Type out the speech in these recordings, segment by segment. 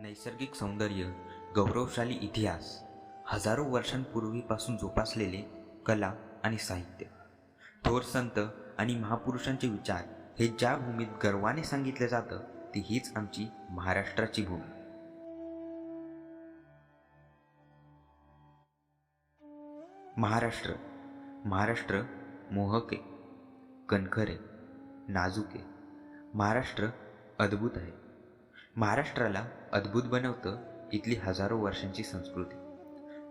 नैसर्गिक सौंदर्य, गौरवशाली इतिहास, हजारो वर्षांपूर्वीपासून जोपासलेले कला आणि साहित्य, थोर संत आणि महापुरुषांचे विचार हे ज्या भूमीत गर्वाने सांगितले जातं ती हीच आमची महाराष्ट्राची भूमी. महाराष्ट्र मोहक आहे, कणखर आहे, नाजूक आहे. महाराष्ट्र अद्भुत आहे. महाराष्ट्राला अद्भुत बनवतं इथली हजारो वर्षांची संस्कृती.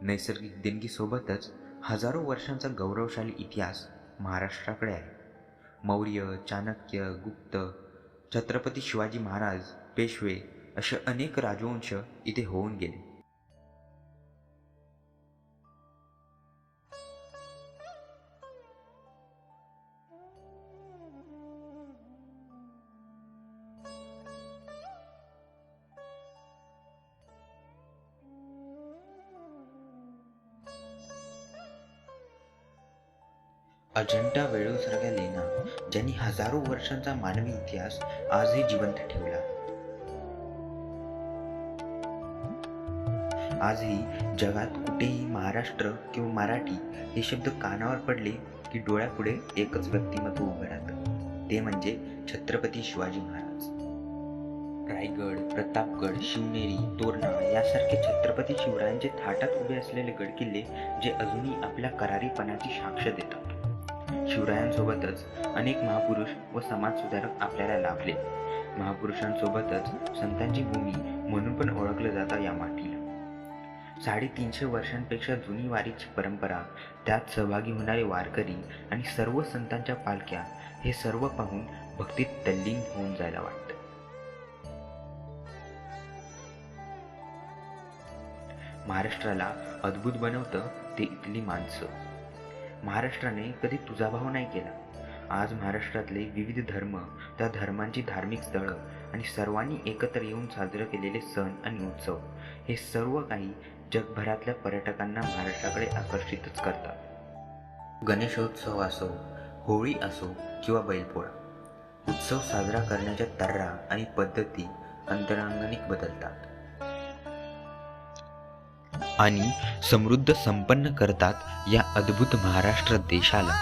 नैसर्गिक देणगीसोबतच हजारो वर्षांचा गौरवशाली इतिहास महाराष्ट्राकडे आहे. मौर्य, चाणक्य, गुप्त, छत्रपती शिवाजी महाराज, पेशवे असे अनेक राजवंश इथे होऊन गेले. अजंठा वेळूरसारख्या लेण्या ज्यांनी हजारो वर्षांचा मानवी इतिहास आजही जिवंत ठेवला. आजही जगात कुठेही महाराष्ट्र किंवा मराठी हे शब्द कानावर पडले की डोळ्यापुढे एकच व्यक्तिमत्व उभं राहतं, ते म्हणजे छत्रपती शिवाजी महाराज. रायगड, प्रतापगड, शिवनेरी, तोरणा यासारखे छत्रपती शिवरायांचे थाटात उभे असलेले गडकिल्ले जे अजूनही आपल्या करारीपणाची साक्ष देतात. शिवरायांसोबतच अनेक महापुरुष व समाजसुधारक आपल्याला लाभले. महापुरुषांसोबतच संतांची भूमी म्हणून पण ओळखलं जातं या मातीला. 350 वर्षांपेक्षा जुनी वारीची परंपरा, त्यात सहभागी होणारे वारकरी आणि सर्व संतांच्या पालख्या हे सर्व पाहून भक्तीत तल्लीन होऊन जायला वाटतं. महाराष्ट्राला अद्भुत बनवतं ते इथली माणसं. महाराष्ट्राने कधी तुझा भाव नाही केला. आज महाराष्ट्रातले विविध धर्म, त्या धर्मांची धार्मिक स्थळं आणि सर्वांनी एकत्र येऊन साजरे केलेले सण आणि उत्सव हे सर्व काही जगभरातल्या पर्यटकांना महाराष्ट्राकडे आकर्षितच करतात. गणेशोत्सव असो, होळी असो किंवा बैलपोळा, उत्सव साजरा करण्याच्या तर्रा आणि पद्धती अंतरांगणिक बदलतात आणि समृद्ध संपन्न करतात या अद्भुत महाराष्ट्र देशाला.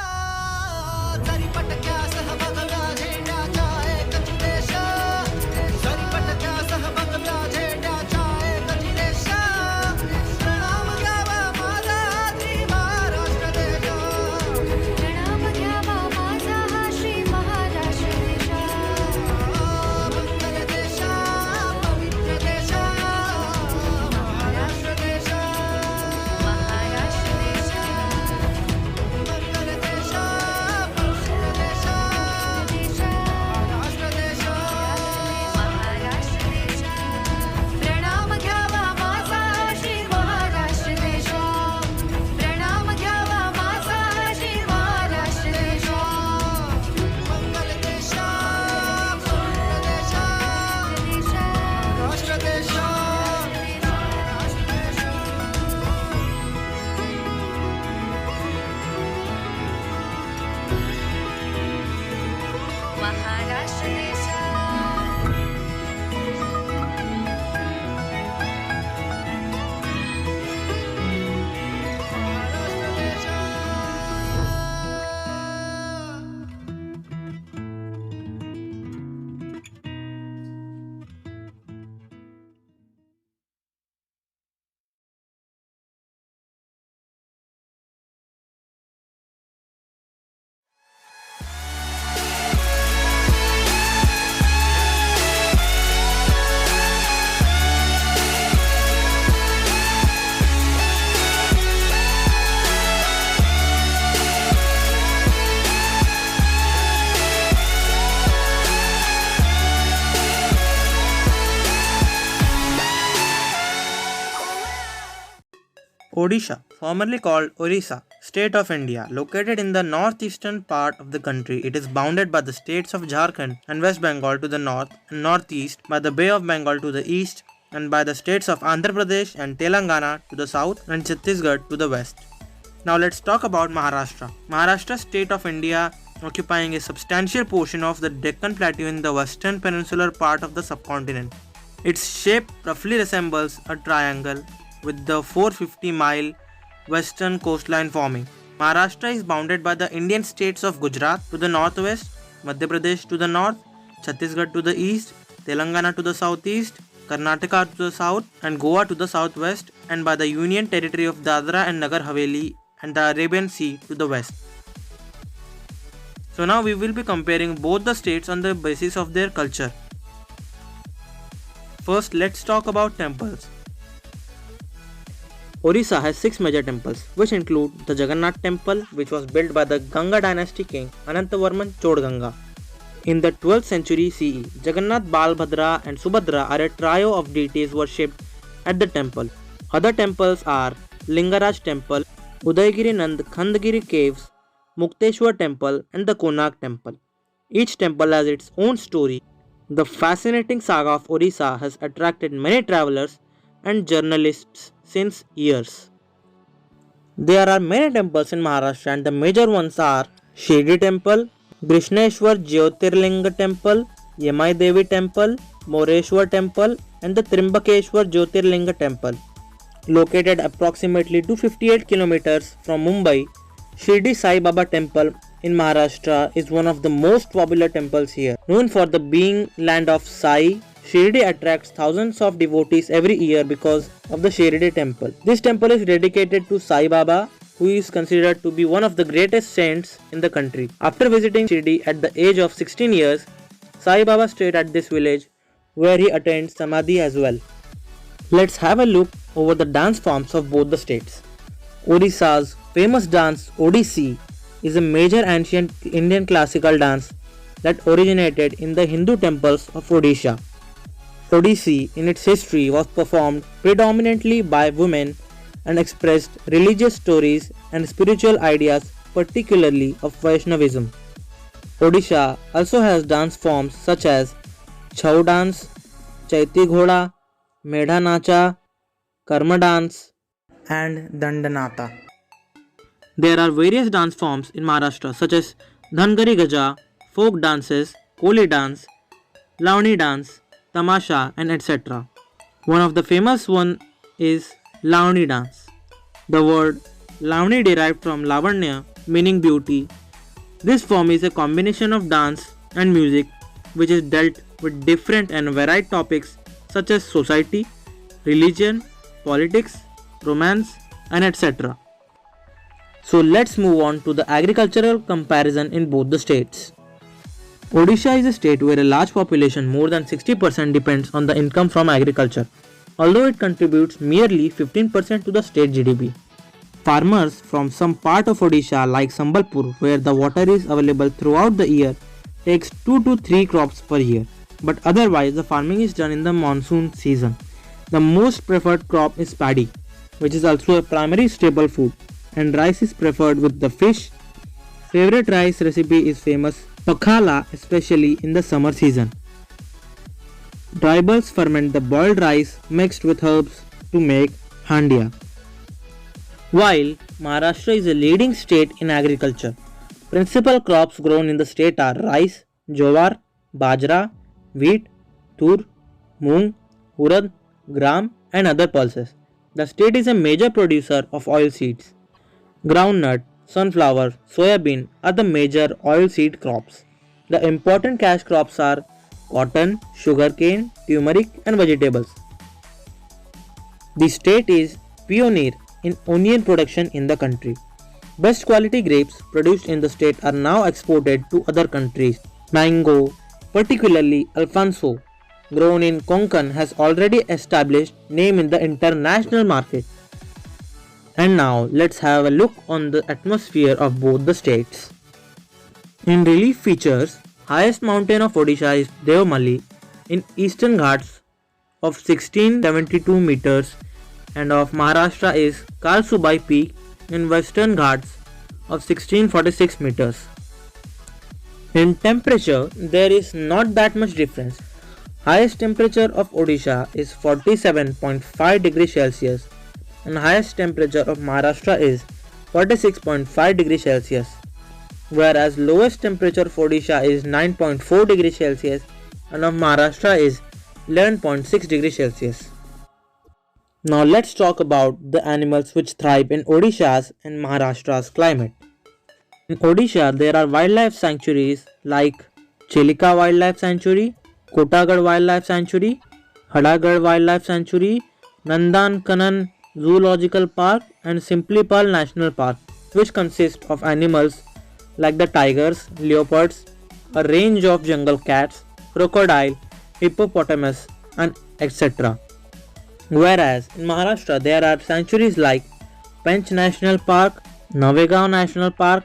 Odisha, formerly called Orissa, state of India, located in the northeastern part of the country. It is bounded by the states of Jharkhand and West Bengal to the north and northeast, by the Bay of Bengal to the east, and by the states of Andhra Pradesh and Telangana to the south and Chhattisgarh to the west. Now let's talk about Maharashtra. Maharashtra, state of India, occupying a substantial portion of the Deccan Plateau in the western peninsular part of the subcontinent. Its shape roughly resembles a triangle with the 450-mile western coastline forming. Maharashtra is bounded by the Indian states of Gujarat to the northwest, Madhya Pradesh to the north, Chhattisgarh to the east, Telangana to the southeast, Karnataka to the south, and Goa to the southwest, and by the Union Territory of Dadra and Nagar Haveli and the Arabian Sea to the west. So now we will be comparing both the states on the basis of their culture. First, let's talk about temples. Orissa has 6 major temples, which include the Jagannath Temple, which was built by the Ganga dynasty king Anantavarman Chodganga. In the 12th century CE, Jagannath, Balbhadra and Subhadra are a trio of deities worshipped at the temple. Other temples are Lingaraj Temple, Udayagiri Nand Khandagiri Caves, Mukteshwar Temple and the Konark Temple. Each temple has its own story. The fascinating saga of Orissa has attracted many travelers and journalists since years. There are many temples in Maharashtra and the major ones are Shirdi Temple, Krishneshwar Jyotirlinga Temple, Yamai Devi Temple, Moreshwar Temple and the Trimbakeshwar Jyotirlinga Temple. Located approximately 258 kilometers from Mumbai, Shirdi Sai Baba Temple in Maharashtra is one of the most popular temples here. Known for the being land of Sai, Shirdi attracts thousands of devotees every year because of the Shirdi temple. This temple is dedicated to Sai Baba, who is considered to be one of the greatest saints in the country. After visiting Shirdi at the age of 16 years, Sai Baba stayed at this village where he attained Samadhi as well. Let's have a look over the dance forms of both the states. Odisha's famous dance Odissi is a major ancient Indian classical dance that originated in the Hindu temples of Odisha. Odissi in its history was performed predominantly by women and expressed religious stories and spiritual ideas, particularly of Vaishnavism. Odisha also has dance forms such as Chhau dance, Chaiti Ghoda, Medha Nacha, Karma dance, and Dandanata. There are various dance forms in Maharashtra such as Dhangari Gaja, folk dances, Koli dance, Lavani dance, Tamasha and etc. One of the famous one is Lavani dance. The word Lavani derived from Lavanya meaning beauty. This form is a combination of dance and music which is dealt with different and varied topics such as society, religion, politics, romance and etc. So let's move on to the agricultural comparison in both the states. Odisha is a state where a large population, more than 60%, depends on the income from agriculture, although it contributes merely 15% to the state GDP. Farmers from some part of Odisha like Sambalpur, where the water is available throughout the year, takes 2 to 3 crops per year, but otherwise the farming is done in the monsoon season. The most preferred crop is paddy, which is also a primary staple food, and rice is preferred with the fish. Favorite rice recipe is famous pakhala, especially in the summer season. Tribals ferment the boiled rice mixed with herbs to make handia. While Maharashtra is a leading state in agriculture, principal crops grown in the state are rice, jowar, bajra, wheat, tur, moong, urad, gram and other pulses. The state is a major producer of oilseeds. Groundnut, sunflower, soybean are the major oilseed crops. The important cash crops are cotton, sugarcane, turmeric and vegetables. The state is pioneer in onion production in the country. Best quality grapes produced in the state are now exported to other countries. Mango, particularly Alfonso, grown in Konkan, has already established name in the international market. And now let's have a look on the atmosphere of both the states. In relief features, highest mountain of Odisha is Devamali in Eastern Ghats of 1672 meters and of Maharashtra is Kalsubai Peak in Western Ghats of 1646 meters. In temperature, there is not that much difference. Highest temperature of Odisha is 47.5 degrees Celsius and highest temperature of Maharashtra is 46.5 degrees Celsius, whereas lowest temperature of Odisha is 9.4 degrees Celsius and of Maharashtra is 11.6 degrees Celsius. Now let's talk about the animals which thrive in Odisha's and Maharashtra's climate. In Odisha, there are wildlife sanctuaries like Chilika Wildlife Sanctuary, Kotagad Wildlife Sanctuary, Hadagad Wildlife Sanctuary, Nandankanan Zoological Park, and Simplipal National Park, which consist of animals like the tigers, leopards, a range of jungle cats, crocodile, hippopotamus, and etc. Whereas in Maharashtra there are sanctuaries like Pench National Park, Navegaon National Park,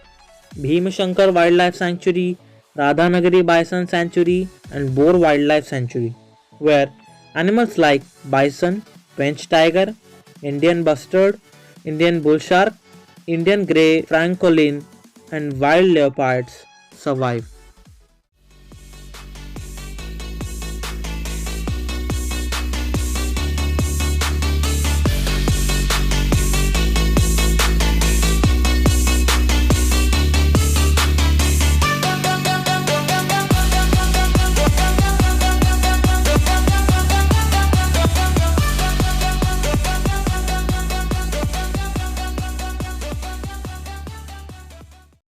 Bhimashankar Wildlife Sanctuary, Radhanagari Bison Sanctuary, and Boar Wildlife Sanctuary, where animals like bison, Pench tiger, Indian bustard, Indian bull shark, Indian grey francolin, and wild leopards survive.